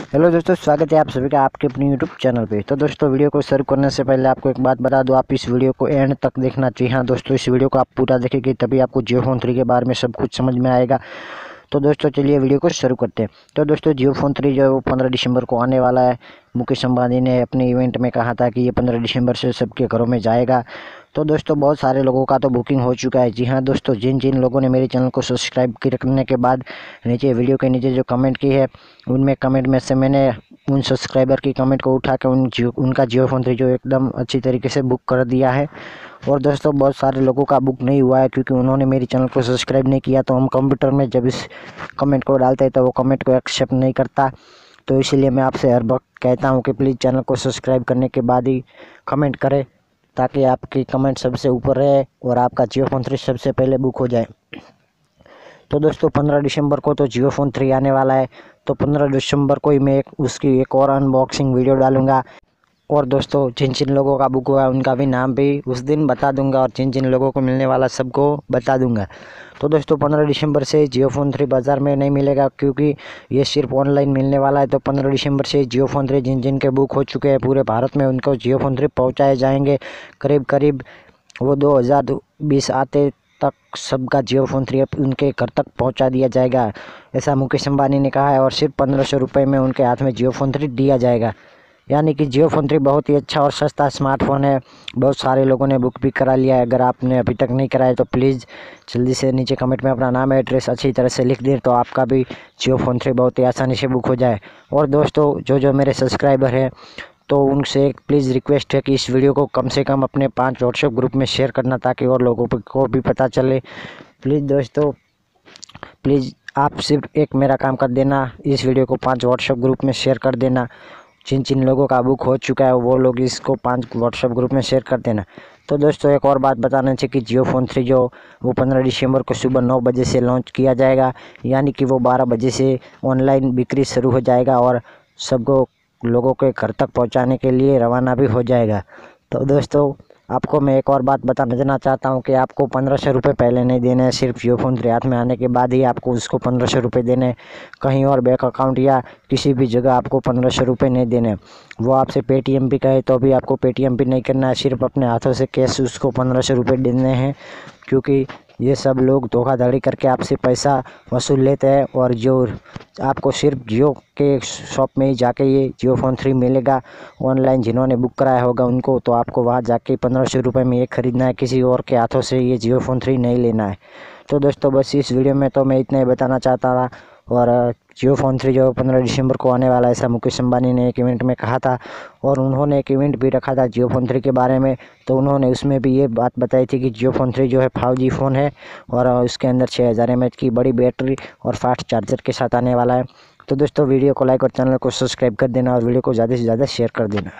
Hello दोस्तों, स्वागत है आप सभी का आपके अपने यूट्यूब चैनल पे। तो दोस्तों, वीडियो को शुरू करने से पहले आपको एक बात बता दूं, आप इस वीडियो को एंड तक देखना चाहिए। हाँ दोस्तों, इस वीडियो को आप पूरा देखेंगे तभी आपको जियो फोन 3 के बारे में सब कुछ समझ में आएगा। तो दोस्तों चलिए वीडियो को शुरू करते हैं। तो दोस्तों, जियो फोन 3 जो है वो 15 दिसंबर को आने वाला है। मुकेश अंबानी ने अपने इवेंट में कहा था कि ये 15 दिसंबर से सबके घरों में जाएगा। तो दोस्तों, बहुत सारे लोगों का तो बुकिंग हो चुका है। जी हाँ दोस्तों, जिन जिन लोगों ने मेरे चैनल को सब्सक्राइब करने के बाद नीचे वीडियो के नीचे जो कमेंट की है, उनमें कमेंट में से मैंने उन सब्सक्राइबर की कमेंट को उठा के उनका जियो फोन 3 जो एकदम अच्छी तरीके से बुक कर दिया है। और दोस्तों, बहुत सारे लोगों का बुक नहीं हुआ है क्योंकि उन्होंने मेरे चैनल को सब्सक्राइब नहीं किया। तो हम कंप्यूटर में जब इस कमेंट को डालते हैं तो वो कमेंट को एक्सेप्ट नहीं करता। तो इसीलिए मैं आपसे हर वक्त कहता हूँ कि प्लीज़ चैनल को सब्सक्राइब करने के बाद ही कमेंट करें, ताकि आपकी कमेंट सबसे ऊपर रहे और आपका जियो फोन 3 सबसे पहले बुक हो जाए। तो दोस्तों, 15 दिसंबर को तो जियो फोन 3 आने वाला है। तो 15 दिसंबर को ही मैं उसकी एक और अनबॉक्सिंग वीडियो डालूंगा। और दोस्तों, जिन जिन लोगों का बुक हुआ है उनका भी नाम भी उस दिन बता दूंगा, और जिन जिन लोगों को मिलने वाला सबको बता दूंगा। तो दोस्तों, 15 दिसंबर से जियो फोन 3 बाज़ार में नहीं मिलेगा क्योंकि ये सिर्फ ऑनलाइन मिलने वाला है। तो 15 दिसंबर से जियो फोन 3 जिन जिन के बुक हो चुके हैं पूरे भारत में, उनको जियो फोन 3 पहुँचाए जाएंगे। करीब करीब वो 2020 आते तक सबका जियो फोन 3 उनके घर तक पहुंचा दिया जाएगा, ऐसा मुकेश अंबानी ने कहा है। और सिर्फ 1500 रुपये में उनके हाथ में जियो फोन 3 दिया जाएगा। यानी कि जियो फोन 3 बहुत ही अच्छा और सस्ता स्मार्टफोन है। बहुत सारे लोगों ने बुक भी करा लिया है। अगर आपने अभी तक नहीं कराया तो प्लीज़ जल्दी से नीचे कमेंट में अपना नाम एड्रेस अच्छी तरह से लिख दें, तो आपका भी जियो फोन 3 बहुत ही आसानी से बुक हो जाए। और दोस्तों, जो मेरे सब्सक्राइबर हैं, तो उनसे एक प्लीज़ रिक्वेस्ट है कि इस वीडियो को कम से कम अपने 5 व्हाट्सएप ग्रुप में शेयर करना, ताकि और लोगों को भी पता चले। प्लीज़ दोस्तों, प्लीज़ आप सिर्फ एक मेरा काम कर देना, इस वीडियो को 5 व्हाट्सएप ग्रुप में शेयर कर देना। जिन जिन लोगों का बुक हो चुका है वो लोग इसको 5 व्हाट्सएप ग्रुप में शेयर कर देना। तो दोस्तों, एक और बात बताना चाहिए कि जियो फोन 3 जो वो 15 दिसंबर को सुबह 9 बजे से लॉन्च किया जाएगा। यानी कि वो 12 बजे से ऑनलाइन बिक्री शुरू हो जाएगा और सबको लोगों के घर तक पहुंचाने के लिए रवाना भी हो जाएगा। तो दोस्तों, आपको मैं एक और बात बताना देना चाहता हूं कि आपको 1500 रुपये पहले नहीं देने हैं। सिर्फ जियो फोन 3 हाथ में आने के बाद ही आपको उसको 1500 रुपये देने। कहीं और बैंक अकाउंट या किसी भी जगह आपको 1500 रुपये नहीं देने। वो आपसे पेटीएम भी कहे तो भी आपको पेटीएम भी नहीं करना है। सिर्फ अपने हाथों से कैश उसको 1500 रुपये देने हैं, क्योंकि ये सब लोग धोखाधड़ी करके आपसे पैसा वसूल लेते हैं। और जो आपको सिर्फ जियो के शॉप में ही जाके ये जियो फोन 3 मिलेगा। ऑनलाइन जिन्होंने बुक कराया होगा उनको, तो आपको वहाँ जाके 1500 रुपये में ये ख़रीदना है। किसी और के हाथों से ये जियो फोन 3 नहीं लेना है। तो दोस्तों, बस इस वीडियो में तो मैं इतना ही बताना चाहता था। और जियो फोन 3 जो 15 दिसंबर को आने वाला है, ऐसा मुकेश अंबानी ने एक इवेंट में कहा था। और उन्होंने एक इवेंट भी रखा था जियो फोन 3 के बारे में। तो उन्होंने उसमें भी ये बात बताई थी कि जियो फोन 3 जो है 5G फ़ोन है और उसके अंदर 6000 mAh की बड़ी बैटरी और फास्ट चार्जर के साथ आने वाला है। तो दोस्तों, वीडियो को लाइक और चैनल को सब्सक्राइब कर देना और वीडियो को ज़्यादा से ज़्यादा शेयर कर देना।